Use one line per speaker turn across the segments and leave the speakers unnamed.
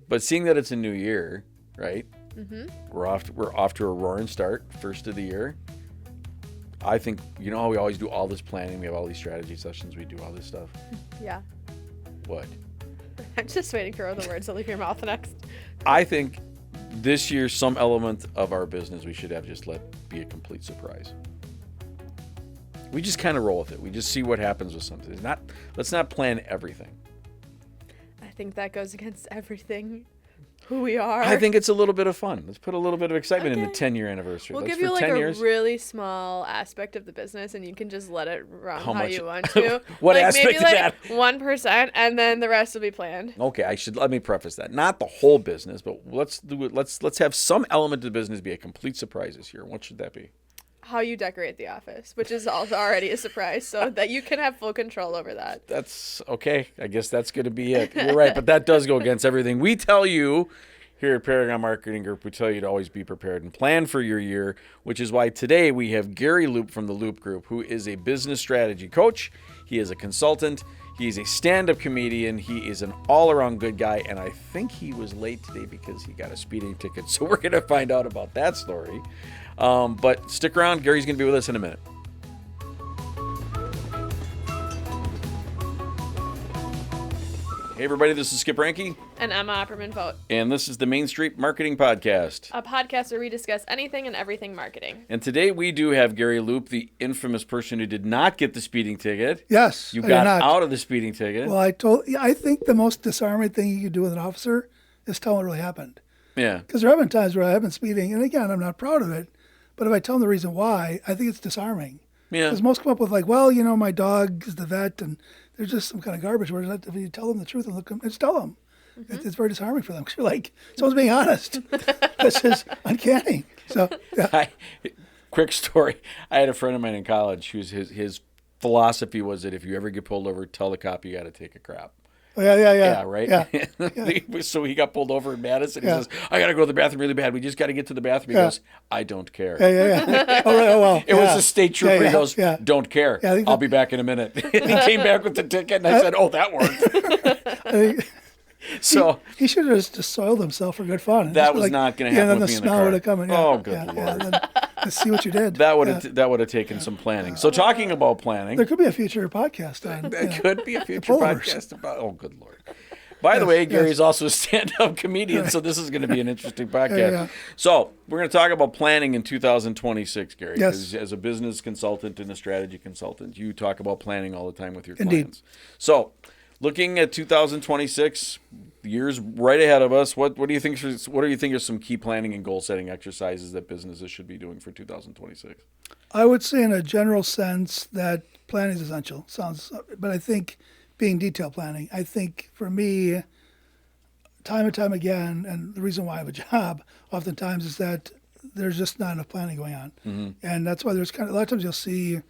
But seeing that it's a new year, right?
Mm-hmm.
We're off to a roaring start, first of the year. I think, you know how we always do all this planning, we have all these strategy sessions, we do all this stuff.
Yeah.
What?
I'm just waiting for the words to leave your mouth next.
I think this year, some element of our business we should have just let be a complete surprise. We just kind of roll with it. We just see what happens with something. Let's not plan everything.
I think that goes against everything who we are.
I think it's a little bit of fun. Let's put a little bit of excitement in the
Okay.
10-year anniversary.
We'll
Let's
give you
for
like
10
a
years.
really small aspect of the business, and you can just let it run
How
how
much-
you want to.
What
like
aspect
maybe
of
like
that?
1%, and then the rest will be planned.
Okay, let me preface that. Not the whole business, but let's do it. Let's have some element of the business be a complete surprise this year. What should that be?
How you decorate the office, which is also already a surprise, so that you can have full control over that.
That's okay. I guess that's going to be it. You're right, but that does go against everything we tell you here at Paragon Marketing Group. We tell you to always be prepared and plan for your year, which is why today we have Gary Loop from the Loop Group, who is a business strategy coach. He is a consultant. He's a stand-up comedian. He is an all-around good guy, and I think he was late today because he got a speeding ticket. So we're going to find out about that story. But stick around. Gary's going to be with us in a minute. Hey, everybody. This is Skip Ranke.
And Emma Opperman Vogt,
And this is the Main Street Marketing Podcast.
a podcast where we discuss anything and everything marketing.
And today we do have Gary Loop, the infamous person who did not get the speeding ticket.
Yes,
You
I
got
did not.
out of the speeding ticket.
Well, I think the most disarming thing you could do with an officer is tell them what really happened.
Yeah.
Because there have been times where I have been speeding, and again, I'm not proud of it, but if I tell them the reason why, I think it's disarming.
Yeah.
Because most come up with like, well, you know, my dog is the vet, and there's just some kind of garbage. Whereas if you tell them the truth and just tell them, it's very disarming for them. Because you're like, someone's being honest. This is uncanny. So, yeah.
Quick story. I had a friend of mine in college whose his philosophy was that if you ever get pulled over, tell the cop you got to take a crap.
Oh, yeah.
Yeah, right?
Yeah.
So he got pulled over in Madison. He
Yeah.
says, I got to go to the bathroom really bad. We just got to get to the bathroom. He goes, I don't care.
Yeah. Oh, right. Oh, well.
It was a state trooper. He goes,
yeah.
don't care.
Yeah, I think
I'll be back in a minute. And he came back with the ticket, and I said, oh, that worked.
I think
So
he should have just soiled himself for good fun.
that
Just
was
like,
not going to
yeah,
happen
then
with
the
me in the
smell
car.
would have come in. Yeah,
Oh, good
yeah,
Lord.
Yeah, then, let's see what you did.
That would
Yeah.
have taken some planning. So talking about planning,
There could be a future podcast on.
there
yeah.
could be a future
pullovers.
podcast about. Oh, good Lord! By the way,
Yes.
Gary's also a stand-up comedian, so this is going to be an interesting podcast.
Yeah.
So we're going to talk about planning in 2026, Gary.
Yes.
'Cause as a business consultant and a strategy consultant, you talk about planning all the time with your
Indeed.
clients. So, looking at 2026, the year's right ahead of us. What do you think? What do you think are some key planning and goal setting exercises that businesses should be doing for 2026?
I would say, in a general sense, that planning is essential. But I think being detailed planning. I think for me, time and time again, and the reason why I have a job, oftentimes is that there's just not enough planning going on, and that's why there's kind of a lot of times you'll see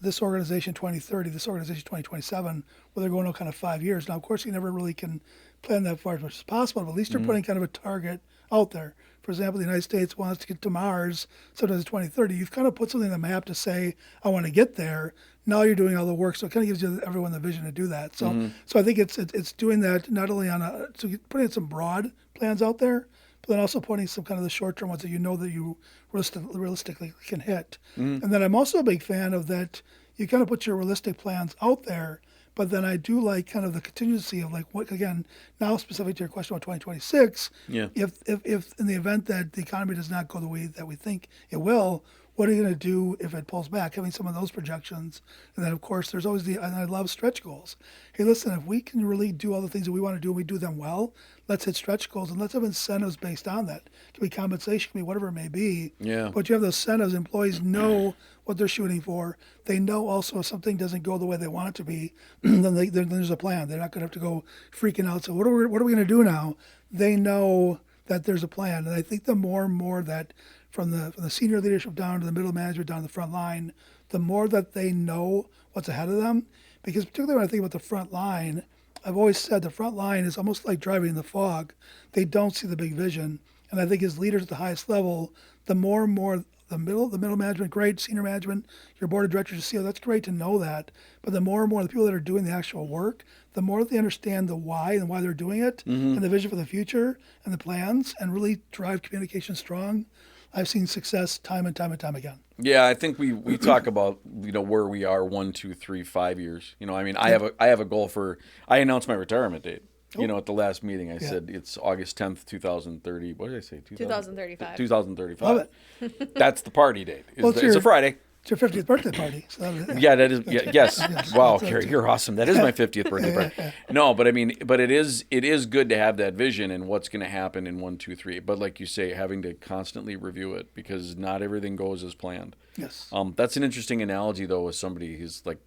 this organization 2030, this organization 2027, where they're going on kind of 5 years. Now, of course, you never really can plan that far as much as possible, but at least you're putting kind of a target out there. For example, the United States wants to get to Mars, sometimes 2030. You've kind of put something on the map to say, I want to get there. Now you're doing all the work, so it kind of gives everyone the vision to do that. So, so I think it's doing that not only so putting some broad plans out there, but then also putting some kind of the short-term ones that you know that you realistically can hit. And then I'm also a big fan of that. You kind of put your realistic plans out there, but then I do like kind of the contingency of like what, again, now specific to your question about 2026.
Yeah.
If in the event that the economy does not go the way that we think it will, what are you going to do if it pulls back? Having some of those projections. And then, of course, there's always and I love stretch goals. Hey, listen, if we can really do all the things that we want to do and we do them well, let's hit stretch goals and let's have incentives based on that. It can be compensation, can be whatever it may be.
Yeah.
But you have those incentives. Employees know what they're shooting for. They know also if something doesn't go the way they want it to be, then there's a plan. They're not going to have to go freaking out. So what are we going to do now? They know that there's a plan. And I think the more and more that from the senior leadership down to the middle management down to the front line, the more that they know what's ahead of them. Because particularly when I think about the front line, I've always said the front line is almost like driving in the fog. They don't see the big vision. And I think as leaders at the highest level, the more and more the middle management, great. Senior management, your board of directors, CEO, that's great to know that. But the more and more the people that are doing the actual work, the more they understand the why and why they're doing it, and the vision for the future and the plans, and really drive communication strong, I've seen success time and time and time again.
Yeah, I think we talk about where we are 1, 2, 3, 5 years. I mean, I have a goal for. I announced my retirement date. At the last meeting, I said it's August 10th, 2030. What did I say?
2035.
2035.
Love it.
That's the party date.
Well,
It's a Friday.
It's your 50th birthday party. So
Yeah, that is. Yeah, yes. Wow, Carrie, you're awesome. That is my 50th birthday party. No, but I mean, it is good to have that vision and what's going to happen in 1, 2, 3. But like you say, having to constantly review it because not everything goes as planned.
Yes.
That's an interesting analogy though, with somebody who's like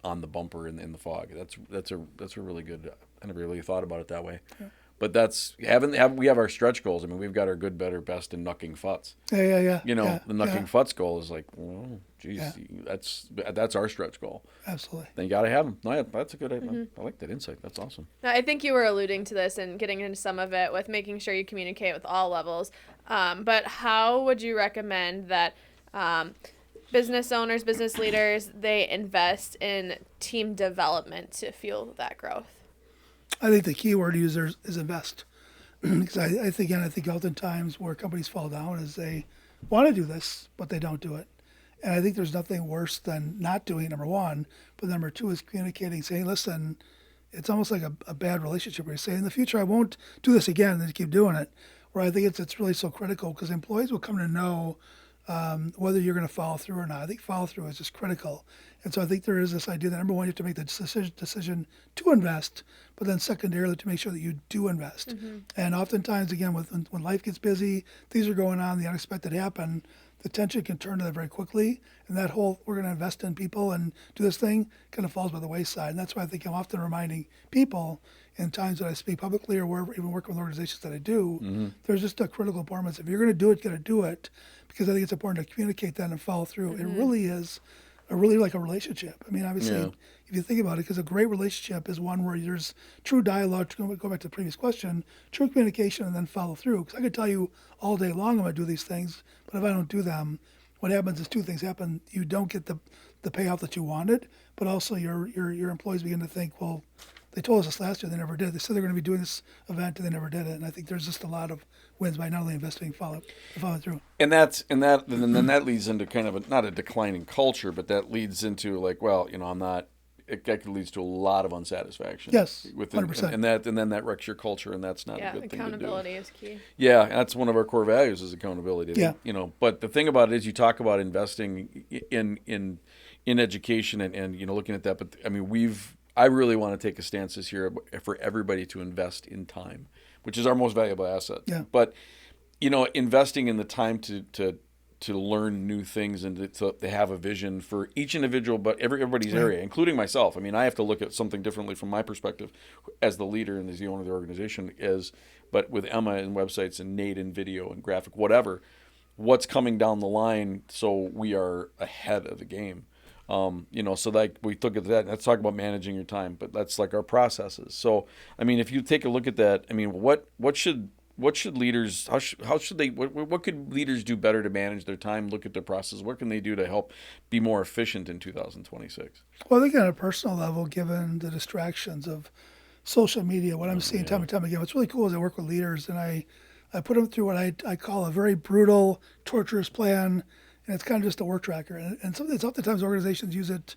on the bumper in the fog. That's a really good. I never really thought about it that way. Yeah. But we have our stretch goals. I mean, we've got our good, better, best, and knucking futs.
Yeah.
The knucking futs goal is like, oh, geez, that's our stretch goal.
Absolutely.
Then you got to have them. No, yeah, that's a good idea. I like that insight. That's awesome.
Now, I think you were alluding to this and getting into some of it with making sure you communicate with all levels. But how would you recommend that business owners, business leaders, they invest in team development to fuel that growth?
I think the key word to use there is invest. Because I think oftentimes where companies fall down is they want to do this, but they don't do it. And I think there's nothing worse than not doing it, number one. But number two is communicating, saying, listen, it's almost like a bad relationship where you say, in the future, I won't do this again, and then you keep doing it. Where I think it's really so critical because employees will come to know whether you're going to follow through or not. I think follow through is just critical. And so I think there is this idea that number one, you have to make the decision to invest, but then secondarily to make sure that you do invest. Mm-hmm. And oftentimes, again, when life gets busy, things are going on, the unexpected happen, the tension can turn to that very quickly. And that whole, we're going to invest in people and do this thing, kind of falls by the wayside. And that's why I think I'm often reminding people in times that I speak publicly or wherever, even working with organizations that I do, there's just a critical importance. If you're going to do it, you got to do it, because I think it's important to communicate that and follow through. It really is really like a relationship. I mean, obviously, if you think about it, because a great relationship is one where there's true dialogue, to go back to the previous question, true communication, and then follow through. Because I could tell you all day long I'm going to do these things, but if I don't do them, what happens is two things happen. You don't get the payoff that you wanted, but also your employees begin to think, well, they told us this last year, they never did. They said they're going to be doing this event, and they never did it. And I think there's just a lot of wins by not only investing, following through.
And then that leads into kind of not a declining culture, but that leads into like, well, I'm not. That leads to a lot of unsatisfaction.
Yes,
within,
100%.
And then that wrecks your culture, and that's not a good thing to do.
Accountability is key.
Yeah, that's one of our core values is accountability.
Yeah.
But the thing about it is, you talk about investing in education and looking at that. But I mean, I really want to take a stance this year for everybody to invest in time, which is our most valuable asset.
Yeah.
But investing in the time to learn new things and to have a vision for each individual, but everybody's area, including myself. I mean, I have to look at something differently from my perspective as the leader and as the owner of the organization but with Emma and websites and Nate and video and graphic, whatever, what's coming down the line so we are ahead of the game. So like we look at that, let's talk about managing your time, but that's like our processes. So, I mean, if you take a look at that, I mean, what should leaders, what could leaders do better to manage their time, look at their process? What can they do to help be more efficient in 2026?
Well, I think on a personal level, given the distractions of social media, what I'm seeing time and time again, what's really cool is I work with leaders and I put them through what I call a very brutal, torturous plan. And it's kind of just a work tracker. And oftentimes organizations use it,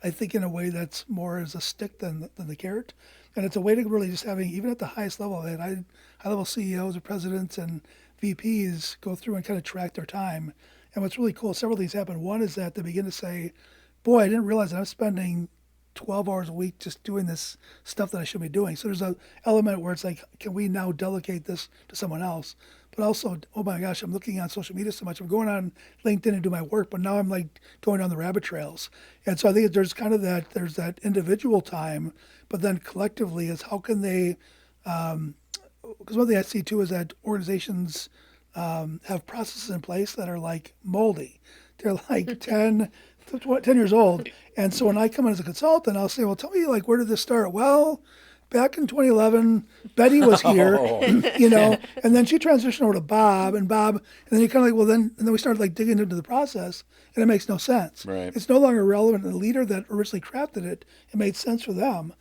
I think, in a way that's more as a stick than the carrot. And it's a way to really just having, even at the highest level, high-level CEOs or presidents and VPs go through and kind of track their time. And what's really cool, several things happen. One is that they begin to say, boy, I didn't realize that I'm spending 12 hours a week just doing this stuff that I should be doing. So there's an element where it's like, can we now delegate this to someone else? But also, oh my gosh, I'm looking on social media so much. I'm going on LinkedIn and do my work, but now I'm like going down the rabbit trails. And so I think there's kind of there's that individual time, but then collectively is how can they, because one thing I see too is that organizations have processes in place that are like moldy. They're like 10 years old. And so when I come in as a consultant, I'll say, well, tell me, like, where did this start? Well, back in 2011, Betty was here, and then she transitioned over to Bob, and then you kind of like, well, and then we started like digging into the process, and it makes no sense.
Right.
It's no longer relevant. The leader that originally crafted it, it made sense for them.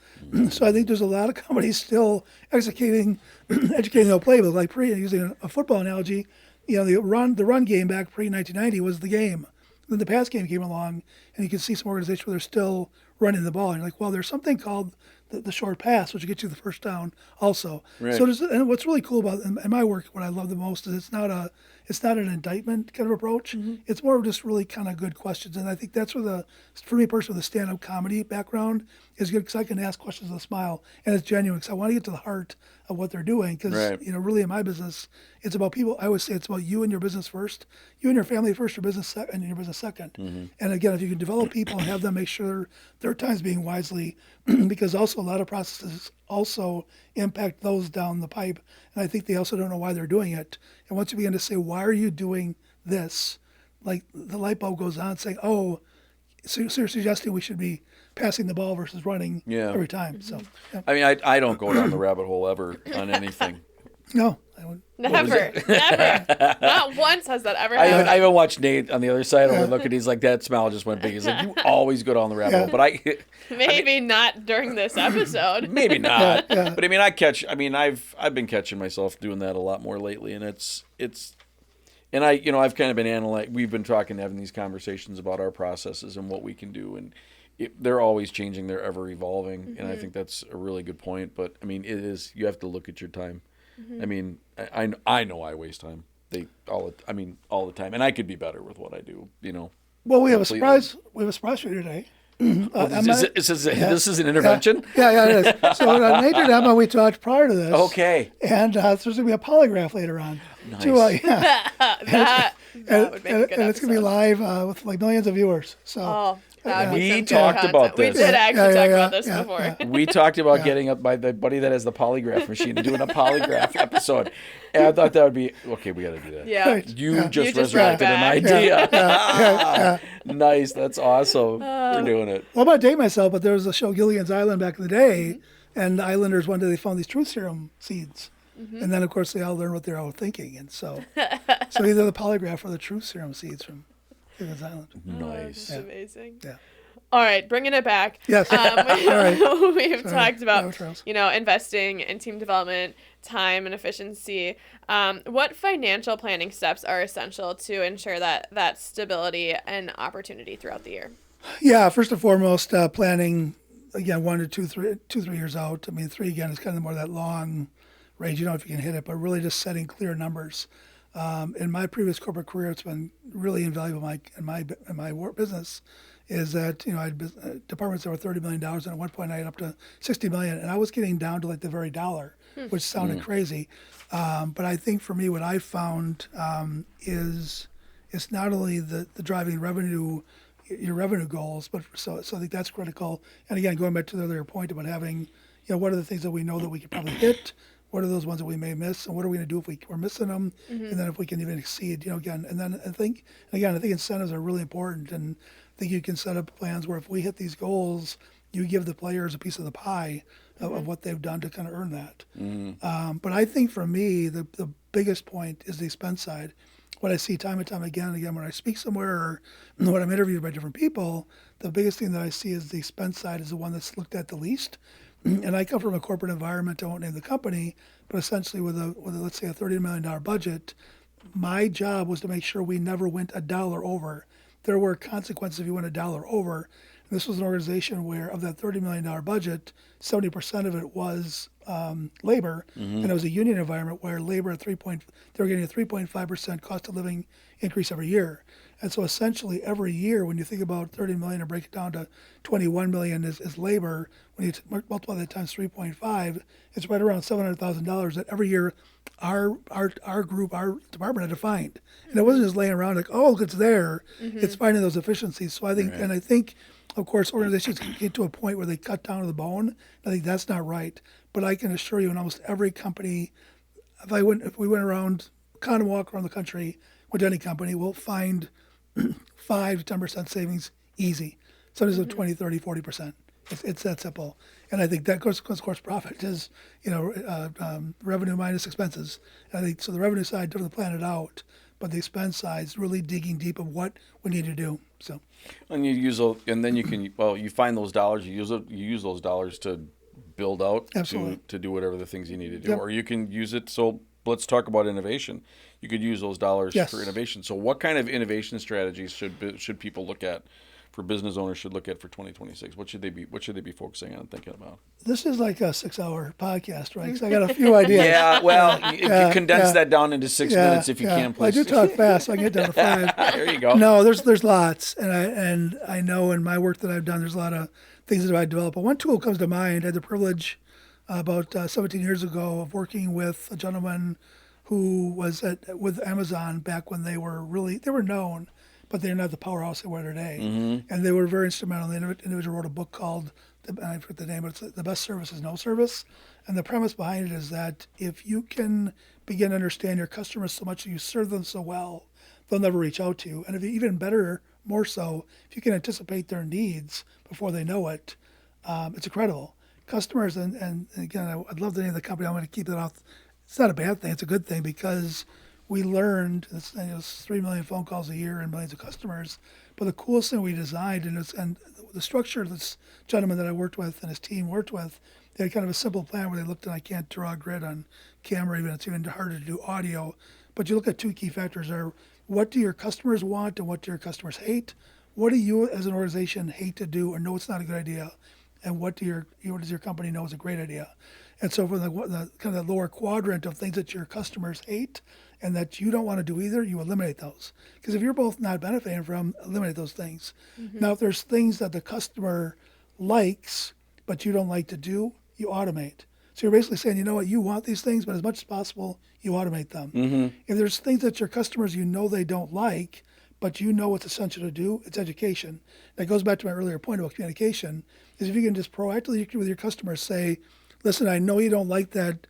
So I think there's a lot of companies still educating their playbook. Like using a football analogy, the run game back pre-1990 was the game. Then the pass game came along, and you can see some organizations where they're still running the ball. And you're like, well, there's something called the short pass, which gets you the first down also.
Right.
So and what's really cool about in my work, what I love the most is it's not an indictment kind of approach. It's more of just really kind of good questions. And I think that's where for me personally, the stand-up comedy background is good because I can ask questions with a smile, and it's genuine because I want to get to the heart of what they're doing. Because, really in my business, it's about people. I always say it's about you and your business first, you and your family first, your business and your business second. And again, if you can develop people and have them make sure their time's being wisely, because also a lot of processes also impact those down the pipe. And I think they also don't know why they're doing it. And once you begin to say, why are you doing this? Like the light bulb goes on saying, oh, so you're suggesting we should be passing the ball versus running every time. So, yeah.
I mean, I don't go down the rabbit hole ever on anything.
No, I wouldn't.
Never. Not once has that ever happened.
I even watched Nate on the other side over looking. He's like, that smile just went big. He's like, you always go down the rabbit hole. But
Maybe not during this episode.
Maybe not. But I mean, I've been catching myself doing that a lot more lately, and and I've kind of been we've been having these conversations about our processes and what we can do, and they're always changing, they're ever evolving, and I think that's a really good point. But I mean, you have to look at your time. I mean, I know I waste time. All the time, and I could be better with what I do.
Well, we have a surprise. We have a surprise for you today.
This is an intervention.
Yeah, it is. So Nate and Emma, we talked prior to this.
Okay.
And there's going to be a polygraph later on.
Nice.
That would make a good
and it's going to be live with like millions of viewers. So.
We talked about this.
We did actually talk about this before.
We talked about getting up by the buddy that has the polygraph machine and doing a polygraph episode. And I thought that would be, okay, we got to do that.
Yeah.
You just resurrected an idea. Nice. That's awesome. We're doing it.
Well, I'm going to date myself, but there was a show, Gilligan's Island, back in the day. And the islanders, one day they found these truth serum seeds. And then, of course, they all learned what they're all thinking. And so either the polygraph or the truth serum seeds from Gilligan's Island.
Nice.
That's amazing.
Yeah.
All right, bringing it back.
Yes.
We've talked about, investing in team development, time, and efficiency. What financial planning steps are essential to ensure that stability and opportunity throughout the year?
Yeah, first and foremost, planning, again, 1 to 3 years out. I mean, 3, again, is kind of more that long range. You know if you can hit it, but really just setting clear numbers. In my previous corporate career, it's been really invaluable in my work business. Is that I had departments that were $30 million, and at one point I had up to $60 million, and I was getting down to like the very dollar, which sounded crazy. But I think for me, what I found is it's not only the driving revenue, your revenue goals, but so I think that's critical. And again, going back to the earlier point about having, what are the things that we know that we could probably hit. What are those ones that we may miss, and what are we going to do if we're missing them, and then if we can even exceed, again. And then I think incentives are really important, and I think you can set up plans where if we hit these goals, you give the players a piece of the pie of what they've done to kind of earn that. But I think for me, the biggest point is the expense side. What I see time and time again, when I speak somewhere or when I'm interviewed by different people, the biggest thing that I see is the expense side is the one that's looked at the least. And I come from a corporate environment, I won't name the company, but essentially with let's say a $30 million budget, my job was to make sure we never went a dollar over. There were consequences if you went a dollar over. And this was an organization where of that $30 million budget, 70% of it was labor, and it was a union environment where labor they were getting a 3.5% cost of living increase every year. And so essentially every year, when you think about 30 million and break it down to 21 million is labor, when you multiply that times 3.5, it's right around $700,000 that every year our group, our department had to find. And it wasn't just laying around like, oh, look, it's there. It's finding those efficiencies. So I think, of course, organizations can get to a point where they cut down to the bone. I think that's not right. But I can assure you in almost every company, if we went around, kind of walk around the country with any company, we'll find 5 to 10% savings easy. Sometimes 20, 30, 40%. It's that simple. And I think that goes, of course, profit is, revenue minus expenses. And I think so the revenue side doesn't plan it out, but the expense side is really digging deep of what we need to do. So,
And you use and then you can you find those dollars, you use those dollars to build out to do whatever the things you need to do, or you can use it. So let's talk about innovation. You could use those dollars for innovation. So what kind of innovation strategies should people look at? For business owners should look at for 2026? What should they be focusing on and thinking about?
This is like a 6-hour podcast, right? So I got a few ideas.
Yeah, well, if you condense that down into 6 minutes, if you can,
well,
please.
I do talk fast, so I can get down to 5.
There you go.
No, there's lots, and I know in my work that I've done, there's a lot of things that I developed. But one tool comes to mind. I had the privilege about 17 years ago of working with a gentleman who was with Amazon back when they were known, but they're not the powerhouse they were today.
Mm-hmm.
And they were very instrumental. The individual wrote a book called, I forget the name, but it's The Best Service is No Service. And the premise behind it is that if you can begin to understand your customers so much that you serve them so well, they'll never reach out to you. And if even better, more so, if you can anticipate their needs before they know it, it's incredible. Customers, and again, I'd love the name of the company. I'm going to keep it off. It's not a bad thing. It's a good thing because we learned, it's 3 million phone calls a year and millions of customers. But the coolest thing we designed, and the structure this gentleman that I worked with and his team worked with, they had kind of a simple plan where they looked, and I can't draw a grid on camera, even it's even harder to do audio. But you look at 2 key factors are what do your customers want and what do your customers hate? What do you as an organization hate to do or know it's not a good idea? And what does your company know is a great idea? And so for the kind of the lower quadrant of things that your customers hate and that you don't want to do either, you eliminate those. Because if you're both not benefiting from, eliminate those things. Mm-hmm. Now, if there's things that the customer likes but you don't like to do, you automate. So you're basically saying, you know what, you want these things, but as much as possible, you automate them.
Mm-hmm.
If there's things that your customers they don't like, but you know what's essential to do, it's education. That goes back to my earlier point about communication, is if you can just proactively with your customers say, listen, I know you don't like that,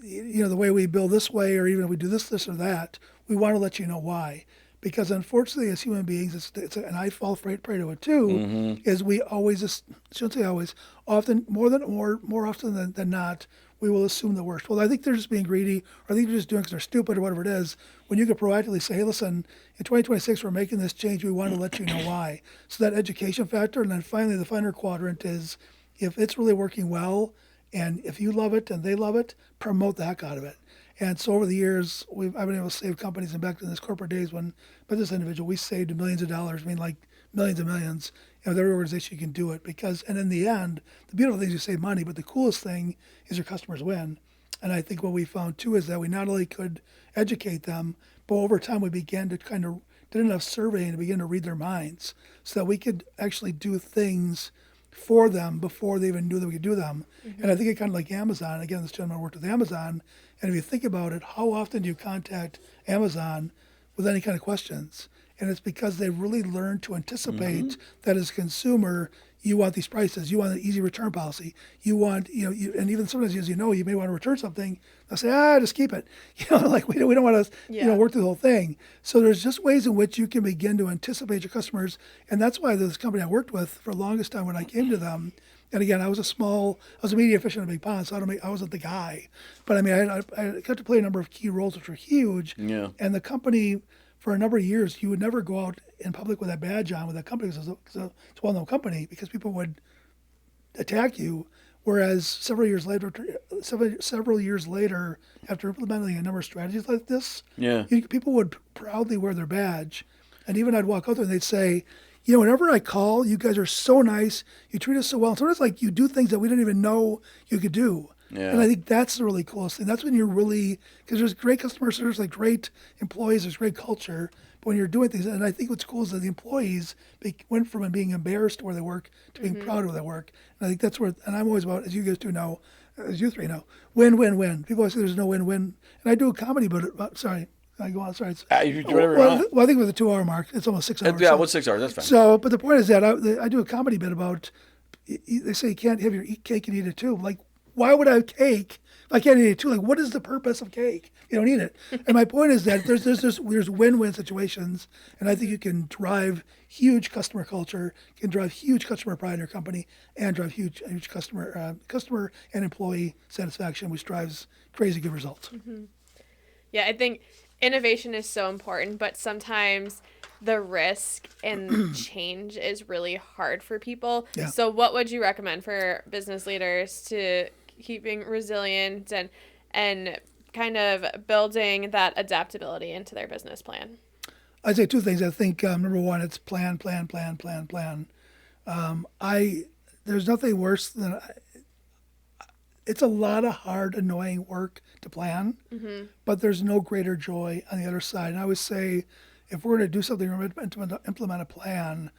the way we build this way, or even if we do this or that, we want to let you know why. Because unfortunately, as human beings, and I fall prey to it too,
mm-hmm.
is we always, shouldn't say always, often, more often than not, we will assume the worst. Well, I think they're just being greedy, or I think they're just doing it because they're stupid or whatever it is. When you could proactively say, hey, listen, in 2026, we're making this change. We want to let you know why. So that education factor. And then finally, the final quadrant is if it's really working well, and if you love it and they love it, promote the heck out of it. And so over the years, I've been able to save companies, and back in this corporate days when business individual, we saved millions of dollars, like millions and millions. And with every organization, you can do it and in the end, the beautiful thing is you save money, but the coolest thing is your customers win. And I think what we found too is that we not only could educate them, but over time we began to kind of did enough surveying to begin to read their minds so that we could actually do things for them before they even knew that we could do them. Mm-hmm. And I think it kind of like Amazon. Again, this gentleman worked with Amazon. And if you think about it, how often do you contact Amazon with any kind of questions? And it's because they really learned to anticipate mm-hmm. that as a consumer, you want these prices, you want an easy return policy, you want, and even sometimes, as you may want to return something, they'll say, just keep it. Like we don't want to, work through the whole thing. So there's just ways in which you can begin to anticipate your customers. And that's why this company I worked with for the longest time when I came to them, and again, I was a media fish in a big pond, so I wasn't the guy. But I mean, I got to play a number of key roles, which were huge.
Yeah.
And the company, for a number of years, you would never go out in public with that badge on with that company because it's a well-known company because people would attack you. Whereas several years later, after implementing a number of strategies like this, people would proudly wear their badge. And even I'd walk out there and they'd say, whenever I call, you guys are so nice. You treat us so well. And sometimes like you do things that we didn't even know you could do. Yeah. And I think that's the really coolest thing. That's when you're really, because there's great customer service, like great employees, there's great culture. But when you're doing things, and I think what's cool is that the employees went from being embarrassed where they work to being mm-hmm. proud of where they work. And I think that's where, and I'm always about, as you guys do know, as you three know, win-win-win. People always say there's no win-win. And I do a comedy, but sorry. I go on, sorry.
You do whatever you want.
Well, I think with the 2 hour mark, it's almost 6 hours.
Yeah, what's 6 hours? That's fine.
So, but the point is that I do a comedy bit about, they say you can't have your cake and eat it too. Like, why would I have cake I can't eat it too. Like, what is the purpose of cake? You don't eat it. And my point is that there's win-win situations, and I think you can drive huge customer culture, you can drive huge customer pride in your company, and drive huge customer and employee satisfaction, which drives crazy good results.
Yeah, I think innovation is so important, but sometimes the risk and change is really hard for people.
Yeah.
So what would you recommend for business leaders to keeping resilient and kind of building that adaptability into their business plan?
I'd say two things. I think number one, it's plan, plan, plan, plan, plan. There's nothing worse than it's a lot of hard, annoying work to plan, but there's no greater joy on the other side. And I would say, if we're going to do something or implement a plan,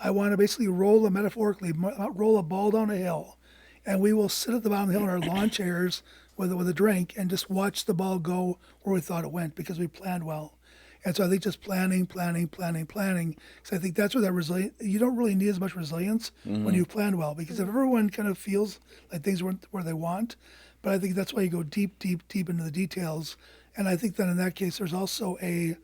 I want to basically roll a ball down a hill, and we will sit at the bottom of the hill in our lawn chairs with a drink and just watch the ball go where we thought it went because we planned well. And so I think just planning. So I think that's where that resilience, you don't really need as much resilience when you plan well, because if everyone kind of feels like things weren't where they want, but I think that's why you go deep into the details. And I think that in that case, there's also I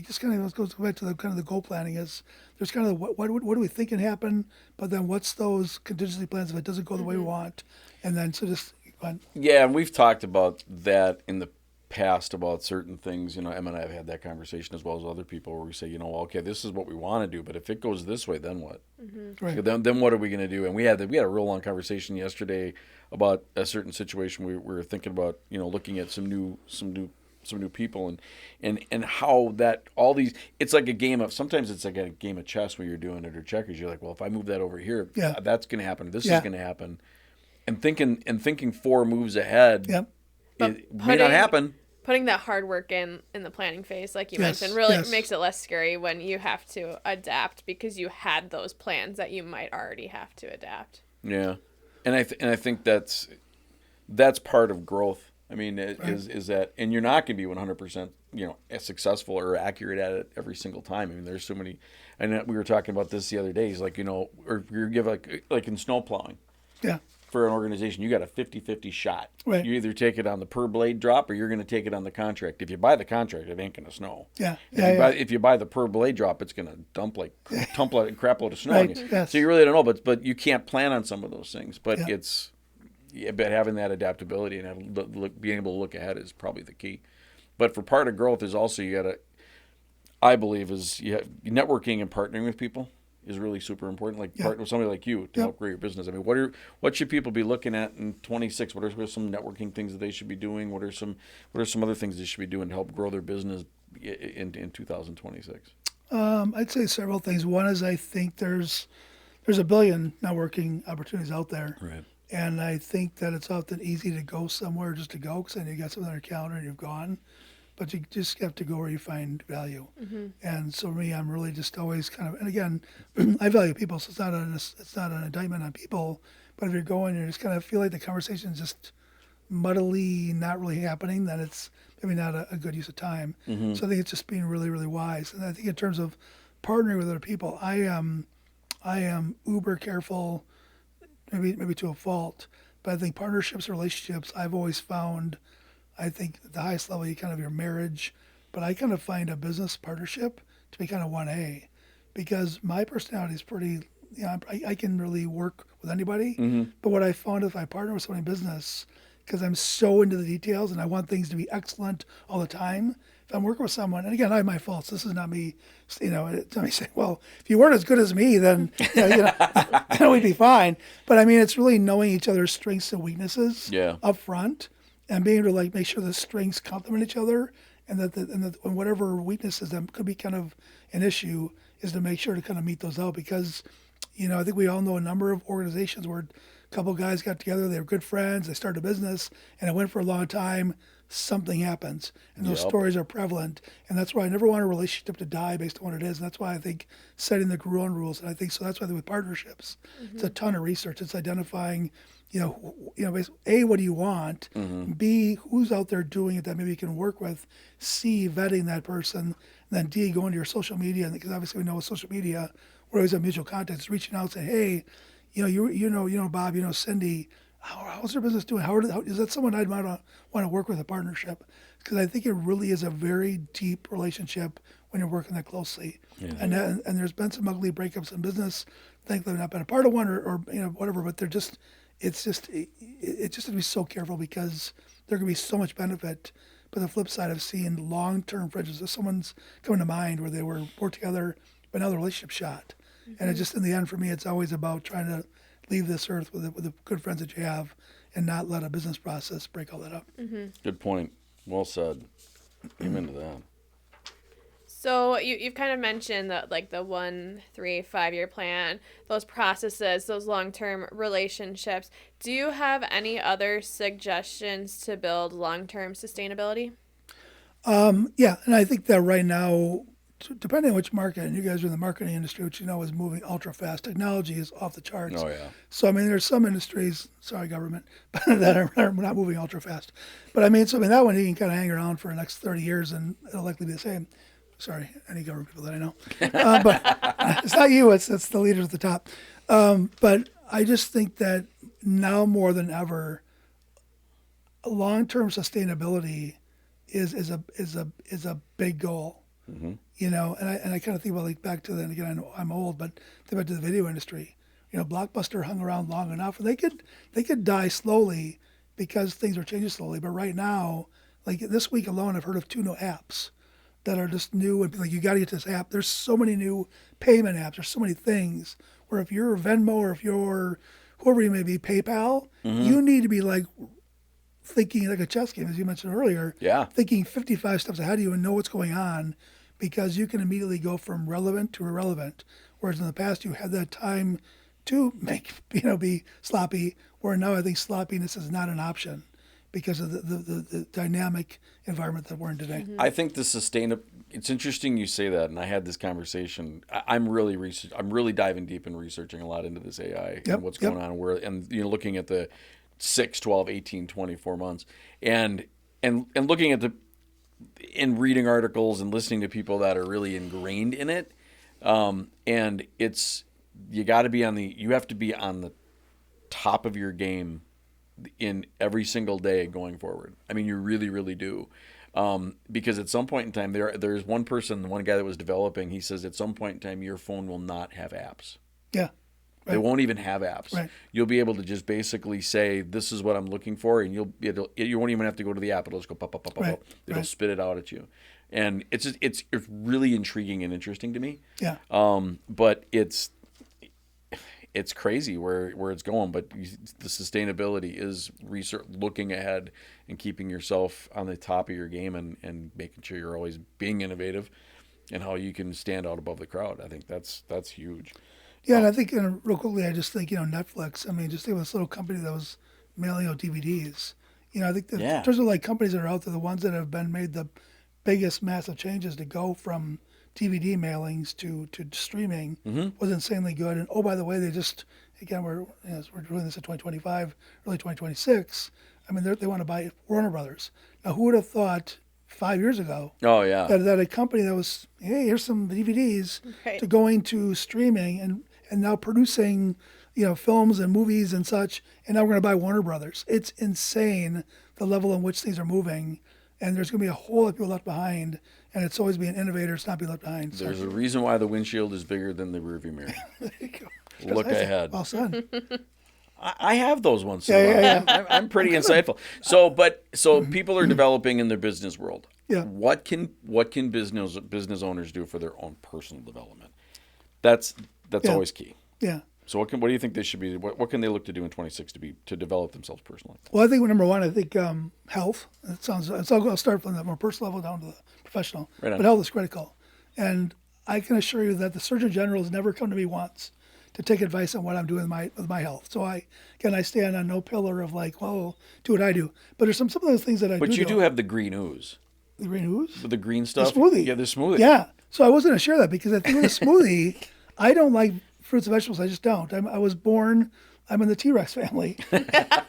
guess kind of let's go back to the kind of the goal planning is there's kind of what do we think can happen, but then what's those contingency plans if it doesn't go the way we want, and then so just go on.
Yeah, and we've talked about that in the past about certain things. Emma and I have had that conversation as well as other people where we say, okay, this is what we want to do, but if it goes this way, then what?
Right.
So then what are we going to do? And we had a real long conversation yesterday about a certain situation. We were thinking about looking at some new people and how that all these, it's like a game of, sometimes it's like a game of chess where you're doing it, or checkers. You're like, well, if I move that over here, that's going to happen. This is going to happen. And thinking 4 moves ahead.
Yep.
It may not happen.
Putting that hard work in the planning phase, like you mentioned, really makes it less scary when you have to adapt because you had those plans that you might already have to adapt.
Yeah, and I think that's part of growth. I mean, is that, and you're not going to be 100% as successful or accurate at it every single time. I mean, there's so many, and we were talking about this the other day. He's like, or you give like in snow plowing. Yeah. For an organization, you got a 50-50 shot.
Right.
You either take it on the per blade drop or you're going to take it on the contract. If you buy the contract, it ain't going to snow.
Yeah.
If you buy the per blade drop, it's going to dump like crap load of snow on you.
Yes.
So you really don't know, but you can't plan on some of those things. But but having that adaptability and being able to look ahead is probably the key. But for part of growth is also I believe networking and partnering with people is really super important. Like partner with somebody like you to help grow your business. I mean, what should people be looking at in 26? What are some networking things that they should be doing? What are some other things they should be doing to help grow their business in 2026?
I'd say several things. One is I think there's a billion networking opportunities out there.
Right.
And I think that it's often easy to go somewhere just to go because then you got something on your calendar and you've gone. But you just have to go where you find value. And so for me, I'm really just always kind of, and again, I value people, so it's not an indictment on people. But if you're going and you just kind of feel like the conversation is just muddily not really happening, then it's maybe not a good use of time. So I think it's just being really, really wise. And I think in terms of partnering with other people, I am uber careful, maybe to a fault. But I think partnerships, relationships, I've always found, I think at the highest level, you kind of your marriage, but I kind of find a business partnership to be kind of 1A, because my personality is pretty, I can really work with anybody. But what I found if I partner with somebody in business, because I'm so into the details and I want things to be excellent all the time, if I'm working with someone, and again, I have my faults. This is not me, it's not me saying, well, if you weren't as good as me, then then we'd be fine. But I mean, it's really knowing each other's strengths and weaknesses up front. And being able to make sure the strengths complement each other, and that whatever weaknesses that could be kind of an issue is to make sure to kind of meet those out, because I think we all know a number of organizations where a couple of guys got together, they were good friends, they started a business, and it went for a long time. Something happens, and those stories are prevalent, and that's why I never want a relationship to die based on what it is. And that's why I think setting the ground rules, and I think so. That's why with partnerships, it's a ton of research. It's identifying. A, what do you want? B, who's out there doing it that maybe you can work with? C, vetting that person. And then D, going to your social media, because obviously we know with social media, we always have mutual contacts, reaching out, saying, hey, Bob, Cindy, how's their business doing? How is that someone I'd want to work with a partnership? Because I think it really is a very deep relationship when you're working that closely.
Yeah.
And there's been some ugly breakups in business. Thankfully, I've not been a part of one or whatever. But it's just to be so careful because there can be so much benefit. But the flip side of seeing long-term friendships, if someone's coming to mind where they worked together, but now the relationship shot. Mm-hmm. And it just in the end for me, it's always about trying to leave this earth with the good friends that you have, and not let a business process break all that up.
Mm-hmm.
Good point. Well said. Amen to that.
So you've kind of mentioned that, like, the 1, 3, 5-year plan, those processes, those long-term relationships. Do you have any other suggestions to build long-term sustainability?
Yeah, and I think that right now, depending on which market, and you guys are in the marketing industry, which is moving ultra fast. Technology is off the charts.
Oh, yeah.
So, I mean, there's some industries, sorry, government, that are not moving ultra fast. But, that one you can kind of hang around for the next 30 years and it'll likely be the same. Sorry, any government people that I know. But it's not you, it's the leaders at the top. But I just think that now more than ever, long-term sustainability is a big goal. Mm-hmm. And I kind of think about, like, back to then again. I know I'm old, but think back to the video industry. Blockbuster hung around long enough, and they could die slowly because things are changing slowly. But right now, like this week alone, I've heard of 2 new apps that are just new, and like, you got to get this app. There's so many new payment apps. There's so many things where if you're Venmo or if you're whoever you may be, PayPal, mm-hmm. you need to be like thinking like a chess game, as you mentioned earlier.
Yeah.
Thinking 55 steps ahead of you and know what's going on, because you can immediately go from relevant to irrelevant. Whereas in the past, you had that time to be sloppy, where now I think sloppiness is not an option because of the dynamic environment that we're in today.
Mm-hmm. I think it's interesting you say that, and I had this conversation. I'm really diving deep and researching a lot into this AI and what's going on, and looking at the 6, 12, 18, 24 months, and looking at and reading articles and listening to people that are really ingrained in it, and you have to be on the top of your game in every single day going forward. I mean, you really, really do. Because at some point in time, there's one guy that was developing, he says at some point in time, your phone will not have apps.
Yeah. Right.
They won't even have apps.
Right.
You'll be able to just basically say, this is what I'm looking for, and you won't even have to go to the app. It'll just go pop, pop, pop, pop,
right.
pop. It'll spit it out at you. And it's really intriguing and interesting to me.
Yeah.
But it's crazy where it's going, but the sustainability is research, looking ahead and keeping yourself on the top of your game and making sure you're always being innovative and how you can stand out above the crowd. I think that's huge.
Yeah, and I think, real quickly, I just think, Netflix, I mean, just think of this little company that was mailing out DVDs. I think that in terms of like companies that are out there, the ones that have been made the biggest massive changes to go from DVD mailings to streaming was insanely good. And by the way, they just, again, we're doing this in 2025, early 2026. I mean, they want to buy Warner Brothers. Now, who would have thought 5 years ago?
Oh yeah.
That a company that was, hey, here's some DVDs, to going to streaming and now producing, films and movies and such. And now we're going to buy Warner Brothers. It's insane the level in which things are moving. And there's going to be a whole lot of people left behind, and it's always being innovators, not being left behind.
There's a reason why the windshield is bigger than the rearview mirror.
There you go.
Look ahead.
Well said.
I have those ones. So
Yeah.
I'm pretty insightful. So people are developing in their business world.
Yeah.
What can business owners do for their own personal development? That's always key.
Yeah.
So what do you think they should be? What can they look to do in 26 to develop themselves personally?
Well, I think number one, health. I'll start from the more personal level down to the professional.
Right on.
But health is critical, and I can assure you that the Surgeon General has never come to me once to take advice on what I'm doing with my health. So I stand on no pillar of like, well, do what I do. But there's some of those things that I do.
But you do have the green ooze.
The green ooze?
The green stuff.
The smoothie.
Yeah, the smoothie.
Yeah. So I wasn't going to share that because I think with a smoothie, I don't like fruits and vegetables. I just don't. I was born, I'm in the T-Rex family.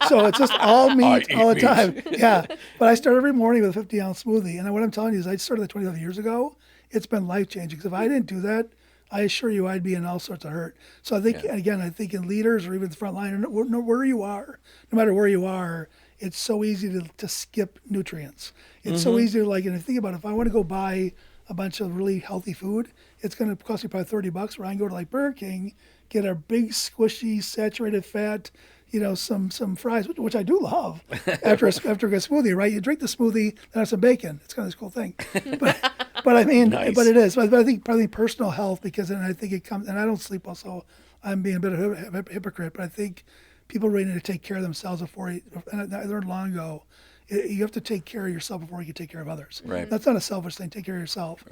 So it's just all meat all the time. Yeah. But I start every morning with a 50-ounce smoothie. And what I'm telling you is I started that 25 years ago. It's been life-changing. Because if I didn't do that, I assure you I'd be in all sorts of hurt. So I think, again, I think in leaders or even the front line, or where you are, no matter where you are, it's so easy to skip nutrients. It's so easy to and if you think about it, if I want to go buy a bunch of really healthy food, it's going to cost me probably $30 where I can go to Burger King, get a big squishy saturated fat, some fries, which I do love after a good smoothie, right? You drink the smoothie, then have some bacon. It's kind of this cool thing. But I mean,
Nice.
but it is. But I think probably personal health, because then I think it comes, and I don't sleep well, so I'm being a bit of a hypocrite, but I think people really need to take care of themselves and I learned long ago, you have to take care of yourself before you can take care of others.
Right.
That's not a selfish thing. Take care of yourself.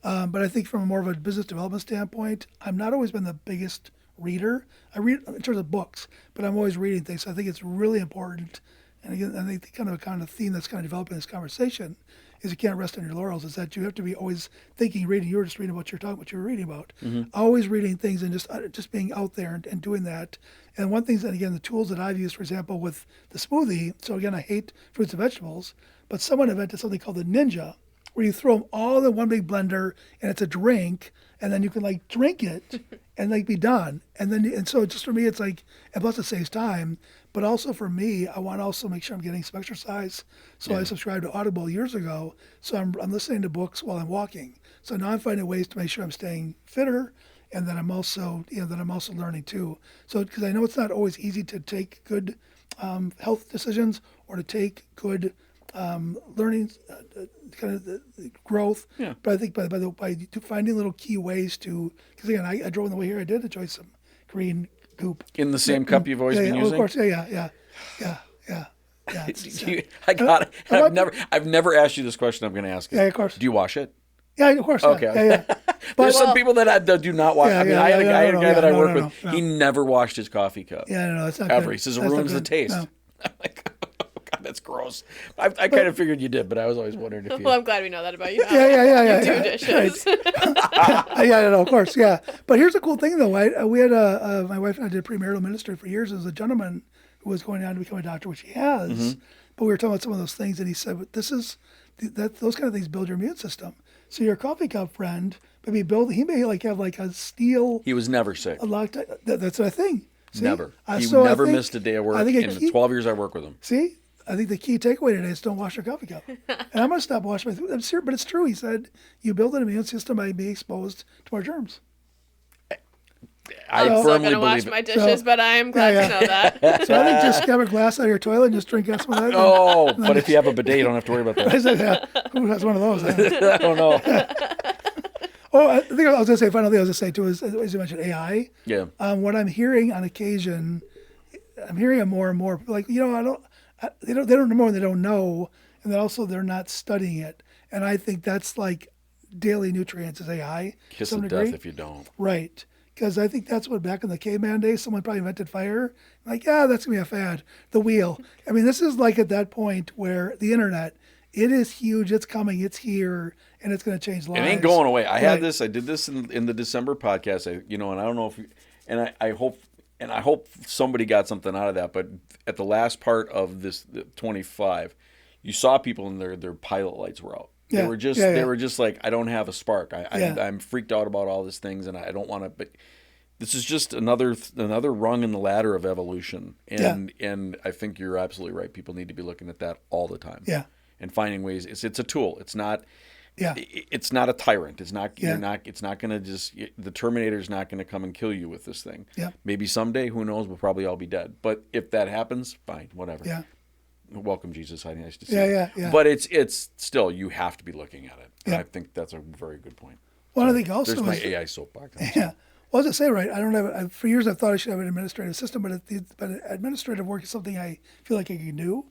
Right. But I think from more of a business development standpoint, I've not always been the biggest reader. I read in terms of books, but I'm always reading things. So I think it's really important. And again, I think the kind of theme that's kind of developing this conversation is you can't rest on your laurels. Is that you have to be always thinking, reading. You were just reading what you're talking, what you were reading about. Always reading things and just being out there and doing that. And one thing, and again, the tools that I've used, for example, with the smoothie. So again, I hate fruits and vegetables, but someone invented something called the Ninja, where you throw them all in one big blender and it's a drink, and then you can drink it and be done. And so just for me, it's and plus it saves time, but also for me, I want to also make sure I'm getting some exercise. So I subscribed to Audible years ago. So I'm listening to books while I'm walking. So now I'm finding ways to make sure I'm staying fitter, and that I'm also learning too. So because I know it's not always easy to take good health decisions or to take good learning kind of the growth. Yeah. But I think by finding little key ways to, because again, I drove on the way here, I did enjoy some green goop.
In the same cup you've always been using?
Of course, yeah.
I've never asked you this question. I'm going to ask it.
Yeah, of course.
Do you wash it?
Yeah, of course.
Okay.
Yeah.
There's some people that do not wash. I had a guy that I work with.
No.
He never washed his coffee cup.
Yeah, no, it's not
ever.
good.
He says it ruins the taste.
No.
I'm like, oh God, that's gross. I kind of figured you did, but I was always wondering if you.
Well, I'm glad we know that about you.
Yeah.
You do dishes.
No, of course, yeah. But here's the cool thing, though. We had my wife and I did premarital ministry for years. There was a gentleman who was going on to become a doctor, which he has. But we were talking about some of those things, and he said, "But those kind of things build your immune system." So your coffee cup friend, he may have a steel.
He was never sick.
That's what I think. See?
Never. He never missed a day of work in the 12 years I work with him.
See? I think the key takeaway today is don't wash your coffee cup. And I'm going to stop washing my food. I'm serious, but it's true. He said you build an immune system by being exposed to more germs.
I'm still going to wash my dishes, but I am glad to know that.
So I think just grab a glass out of your toilet and just drink some of that.
Oh, but if you have a bidet, you don't have to worry about that.
Who has one of those?
I don't know.
I think I was going to say, final thing I was going to say too is, as you mentioned, AI.
Yeah.
What I'm hearing on occasion, I'm hearing it more and more. They don't know more than they don't know, and then also they're not studying it. And I think that's like daily nutrients is AI.
Kiss of death if you don't.
Right. Because I think that's what back in the caveman days, someone probably invented fire. That's going to be a fad. The wheel. I mean, this is like at that point where the internet, it is huge. It's coming. It's here. And it's going to change lives.
It ain't going away. I did this in the December podcast. And I don't know if I hope somebody got something out of that. But at the last part of this 25, you saw people in their pilot lights were out. Yeah. They were just like, I don't have a spark. I'm freaked out about all these things, and I don't want to. But this is just another rung in the ladder of evolution. And I think you're absolutely right. People need to be looking at that all the time.
Yeah.
And finding ways. It's a tool. It's not.
Yeah.
It's not a tyrant. It's not. You're not. It's not going to just. The Terminator's not going to come and kill you with this thing.
Yeah.
Maybe someday. Who knows? We'll probably all be dead. But if that happens, fine. Whatever.
Yeah.
Welcome, Jesus. I nice to see.
Yeah.
But it's still, you have to be looking at it. And I think that's a very good point.
Well, I think also
there's my AI soapbox.
Yeah. Well, as I say, right, I don't have. For years, I've thought I should have an administrative system, but administrative work is something I feel like I can do.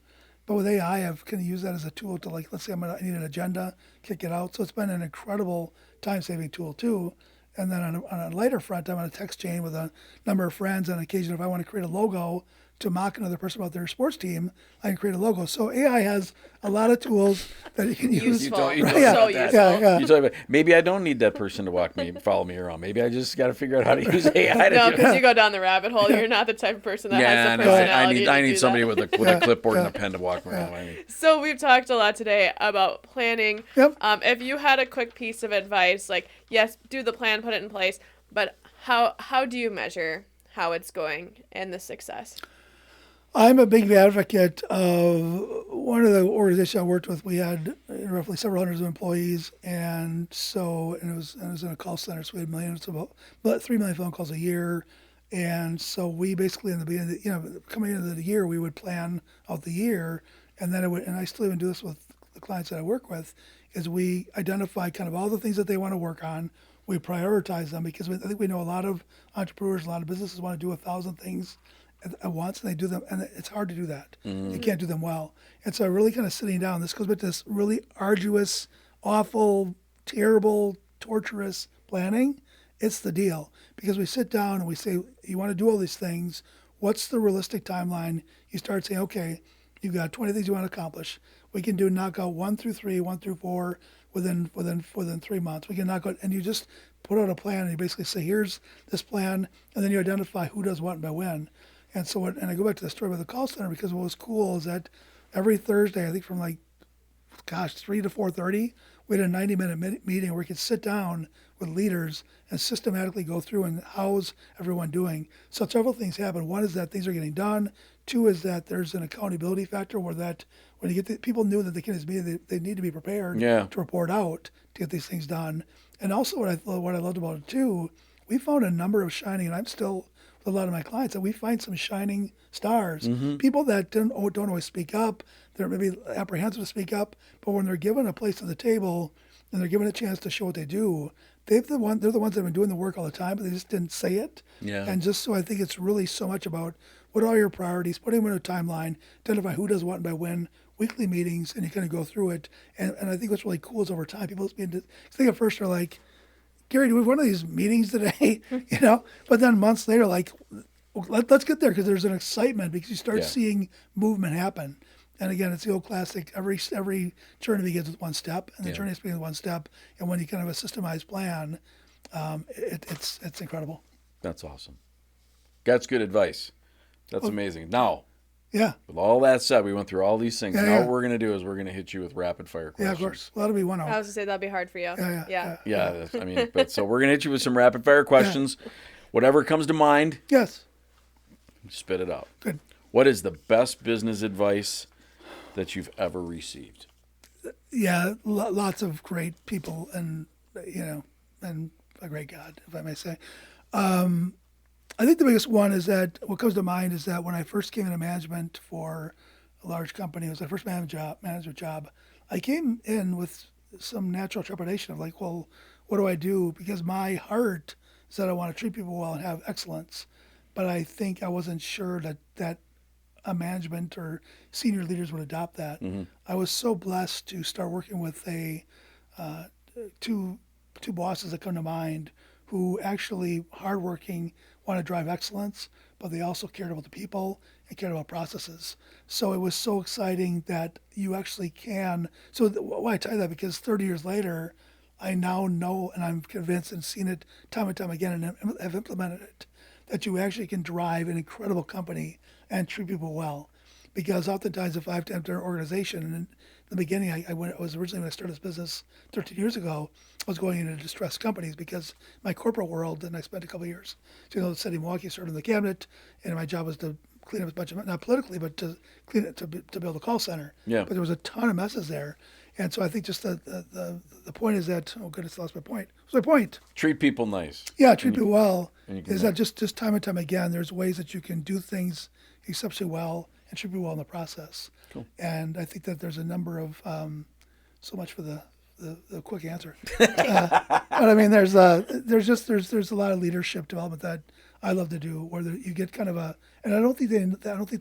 But with AI, I've kind of used that as a tool to, let's say I need an agenda, kick it out. So it's been an incredible time-saving tool too. And then on a lighter front, I'm on a text chain with a number of friends. On occasion, if I want to create a logo to mock another person about their sports team, I can create a logo. So AI has a lot of tools that you can use.
Useful.
Maybe I don't need that person to follow me around. Maybe I just got to figure out how to use AI.
No, because you go down the rabbit hole. You're not the type of person that has the personality.
I need somebody with a clipboard and a pen to walk me around.
So we've talked a lot today about planning.
Yep.
If you had a quick piece of advice, yes, do the plan, put it in place. but how do you measure how it's going and the success?
I'm a big advocate of one of the organizations I worked with. We had roughly several hundreds of employees, and it was in a call center, so we had millions, about 3 million phone calls a year. And so we basically, in the beginning, coming into the year, we would plan out the year, and then and I still even do this with the clients that I work with, is we identify kind of all the things that they want to work on. We prioritize them because I think we know a lot of entrepreneurs, a lot of businesses want to do 1,000 things at once, and they do them, and it's hard to do that. You can't do them well. And so really kind of sitting down, this goes back to this really arduous, awful, terrible, torturous planning. It's the deal, because we sit down and we say, you want to do all these things. What's the realistic timeline? You start saying, okay, you've got 20 things you want to accomplish. We can knock out 1 through 3, 1 through 4 within 3 months. We can knock out, and you just put out a plan, and you basically say, here's this plan, and then you identify who does what and by when. And so, and I go back to the story about the call center, because what was cool is that every Thursday, I think from 3 to 4:30, we had a 90-minute meeting where we could sit down with leaders and systematically go through and how's everyone doing. So several things happen. One is that things are getting done. Two is that there's an accountability factor where that when you get people knew that they can they need to be prepared to report out to get these things done. And also what I loved about it too, we found a number of shining, and I'm still with a lot of my clients, that we find some shining stars, people that don't always speak up. They're maybe apprehensive to speak up, but when they're given a place at the table and they're given a chance to show what they do, they're the ones that have been doing the work all the time, but they just didn't say it.
Yeah.
And just so I think it's really so much about what are your priorities, putting them in a timeline, identify who does what and by when, weekly meetings, and you kind of go through it. And I think what's really cool is over time, people think at first are like, Gary, do we have one of these meetings today? But then months later, like, let's get there, because there's an excitement, because you start seeing movement happen. And again, it's the old classic, every journey begins with one step, and the journey begins with one step. And when you kind of have a systemized plan, it's incredible.
That's awesome. That's good advice. That's amazing. Now,
Yeah.
with all that said, we went through all these things.
Yeah,
now
yeah.
what we're going to do is we're going to hit you with rapid fire questions.
Yeah, of course. Well, that'll be 1 hour.
I was gonna say that'd be hard for you.
Yeah.
But so we're going to hit you with some rapid fire questions. Whatever comes to mind,
Yes.
spit it out.
Good.
What is the best business advice that you've ever received?
Yeah, lots of great people, and and a great God, if I may say. I think the biggest one is that what comes to mind is that when I first came into management for a large company, it was my first manager job. I came in with some natural trepidation of like, well, what do I do? Because my heart said I want to treat people well and have excellence, but I think I wasn't sure that a management or senior leaders would adopt that. I was so blessed to start working with two bosses that come to mind who actually hardworking, want to drive excellence, but they also cared about the people and cared about processes. So it was so exciting that you actually can. So why I tell you that, because 30 years later, I now know, and I'm convinced and seen it time and time again, and have implemented it, that you actually can drive an incredible company and treat people well. Because oftentimes, if I have to enter an organization, and in the beginning, I was originally, when I started this business 13 years ago, I was going into distressed companies because my corporate world, and I spent a couple of years, the city of Milwaukee, served in the cabinet, and my job was to clean up a bunch of, not politically, but to clean it, to build a call center.
Yeah.
But there was a ton of messes there. And so I think just the point is that, oh goodness, I lost my point. What's my point?
Treat people nice.
Yeah, treat people well.
Is
That just time and time again, there's ways that you can do things exceptionally well and treat people well in the process.
Cool.
And I think that there's a number of, so much for the quick answer. But I mean, there's a lot of leadership development that I love to do, where you get kind of and I don't think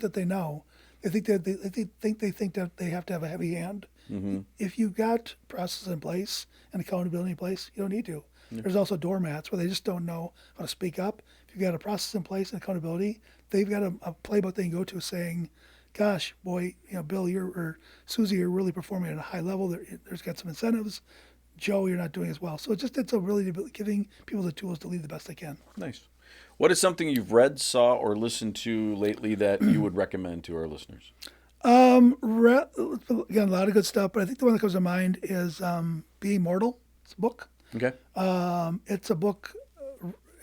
that they know. They think that they think that they have to have a heavy hand. Mm-hmm. If you've got processes in place and accountability in place, you don't need to. Yeah. There's also doormats where they just don't know how to speak up. If you've got a process in place and accountability, they've got a playbook they can go to saying, gosh, boy, Bill, or Susie, you're really performing at a high level. There's got some incentives. Joe, you're not doing as well. So it's a really giving people the tools to lead the best they can.
Nice. What is something you've read, saw, or listened to lately that you would recommend to our listeners?
Again, a lot of good stuff, but I think the one that comes to mind is Being Mortal. It's a book.
Okay.
It's a book.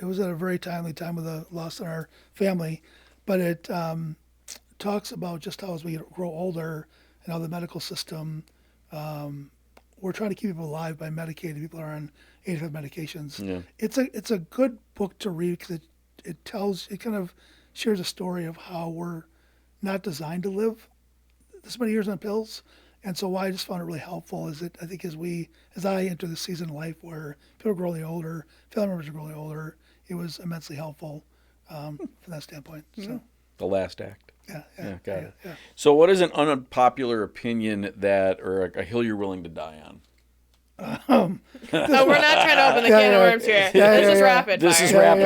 It was at a very timely time with the loss in our family, but it talks about just how as we grow older and how the medical system, we're trying to keep people alive by medicating people who are on 85 medications.
Yeah.
It's a good book to read because it kind of shares a story of how we're not designed to live this many years on pills. And so why I just found it really helpful is that I think as I enter the season of life where people are growing older, family members are growing older, it was immensely helpful from that standpoint. So
The Last Act.
yeah,
Got it.
yeah.
So what is an unpopular opinion or a hill you're willing to die on?
Oh, we're not trying to open the can of worms here. This is rapid
This
fire.
is rapid.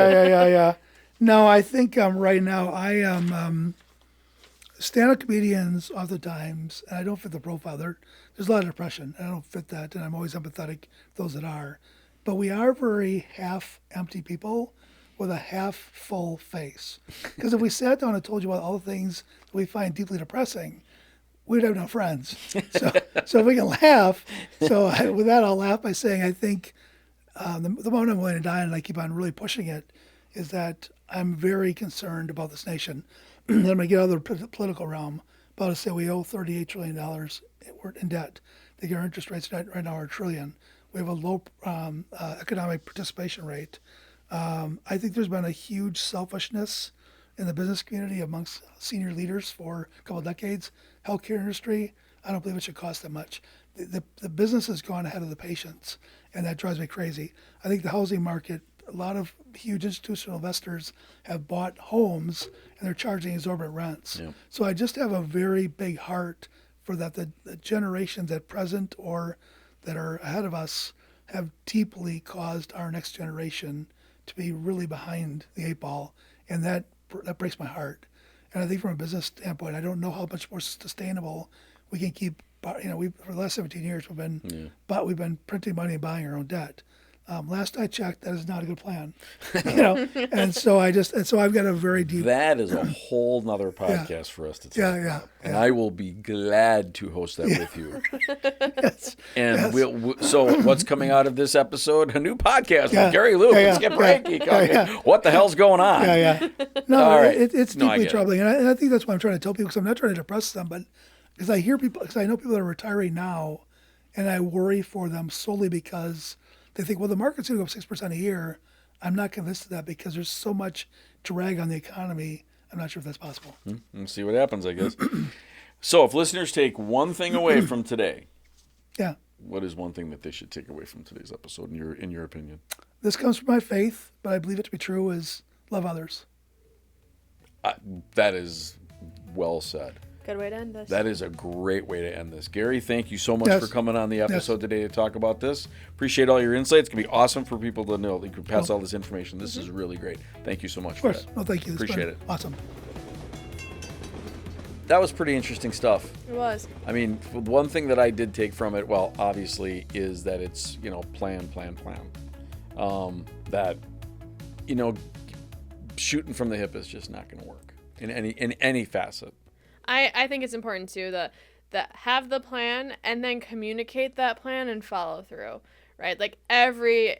Yeah. No, I think right now I am stand-up comedians oftentimes, and I don't fit the profile. There's a lot of depression, and I don't fit that, and I'm always empathetic to those that are. But we are very half-empty people with a half-full face. Because if we sat down and told you about all the things that we find deeply depressing, we'd have no friends. So if we can laugh, with that I'll laugh by saying I think the moment I'm willing to die, and I keep on really pushing it, is that I'm very concerned about this nation. I'm going to get out of the political realm. About to say we owe $38 trillion in debt. I think our interest rates right now are $1 trillion. We have a low economic participation rate. I think there's been a huge selfishness in the business community amongst senior leaders for a couple of decades. Healthcare industry, I don't believe it should cost that much. The business has gone ahead of the patients, and that drives me crazy. I think the housing market, a lot of huge institutional investors have bought homes, and they're charging exorbitant rents.
Yeah.
So I just have a very big heart for that the generations at present or that are ahead of us have deeply caused our next generation to be really behind the eight ball, and that breaks my heart. And I think from a business standpoint, I don't know how much more sustainable we can keep. For the last 17 years, we've been printing money and buying our own debt. Last I checked, that is not a good plan. And so I've got a very deep.
That is a whole nother podcast for us to talk about. And I will be glad to host that with you.
Yes.
And so what's coming out of this episode? A new podcast with Gary Luke and Skip Reinke. What the hell's going on?
No,
All right.
It's deeply troubling, and I think that's what I'm trying to tell people. Because I'm not trying to depress them, but because I hear people, because I know people that are retiring now, and I worry for them solely because they think, well, the market's going to go up 6% a year. I'm not convinced of that because there's so much drag on the economy. I'm not sure if that's possible.
We'll see what happens, I guess. So if listeners take one thing away from today, what is one thing that they should take away from today's episode, in your opinion?
This comes from my faith, but I believe it to be true, is love others.
That is well said.
Good way to end this.
That is a great way to end this. Gary, thank you so much for coming on the episode today to talk about this. Appreciate all your insights. It's going to be awesome for people to know. You can pass all this information. This is really great. Thank you so much for that.
Well, thank you.
Appreciate it.
Awesome.
That was pretty interesting stuff.
It was.
I mean, one thing that I did take from it, well, obviously, is that it's, plan. That, shooting from the hip is just not going to work in any facet.
I think it's important too that have the plan and then communicate that plan and follow through, right? Like every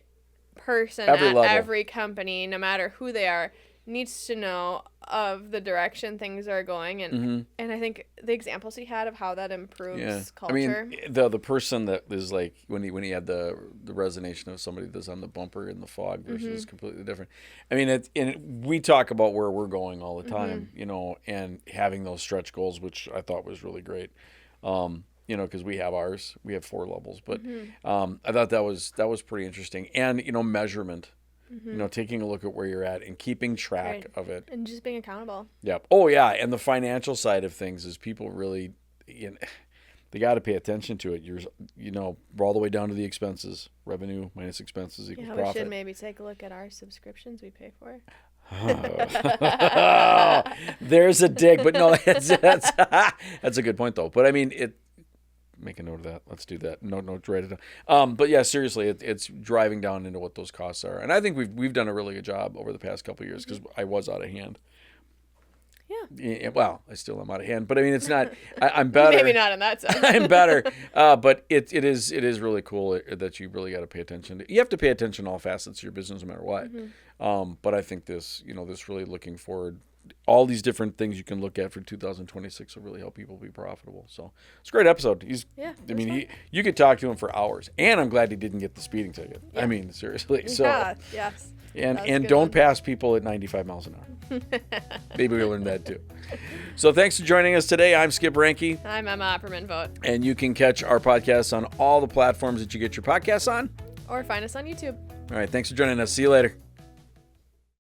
person at every company, no matter who they are, needs to know of the direction things are going, and I think the examples he had of how that improves culture.
I mean, the person that is like when he had the resonation of somebody that's on the bumper in the fog versus completely different. I mean, we talk about where we're going all the time, and having those stretch goals, which I thought was really great. Because we have ours, we have 4 levels, but I thought that was pretty interesting, and measurement. Taking a look at where you're at and keeping track of it.
And just being accountable.
Yeah. Oh, yeah. And the financial side of things is people really, they got to pay attention to it. We're all the way down to the expenses. Revenue minus expenses equals profit.
We should maybe take a look at our subscriptions we pay for.
There's a dig, but no, that's a good point, though. But I mean, make a note of that. Let's do that. No, write it down. But yeah, seriously, it's driving down into what those costs are, and I think we've done a really good job over the past couple of years because I was out of hand. Yeah. Well, I still am out of hand, but I mean, it's not. I'm better.
Maybe not in that sense.
I'm better, but it is really cool that you really got to pay attention. You have to pay attention to all facets of your business, no matter what. But I think this really looking forward, all these different things you can look at for 2026 will really help people be profitable. So it's a great episode. You could talk to him for hours, and I'm glad he didn't get the speeding ticket.
Yeah.
I mean, seriously. So
Yes.
and don't pass people at 95 miles an hour. Maybe we learned that too. So thanks for joining us today. I'm Skip Ranke.
I'm Emma Opperman Vogt.
And you can catch our podcasts on all the platforms that you get your podcasts on.
Or find us on YouTube.
All right. Thanks for joining us. See you later.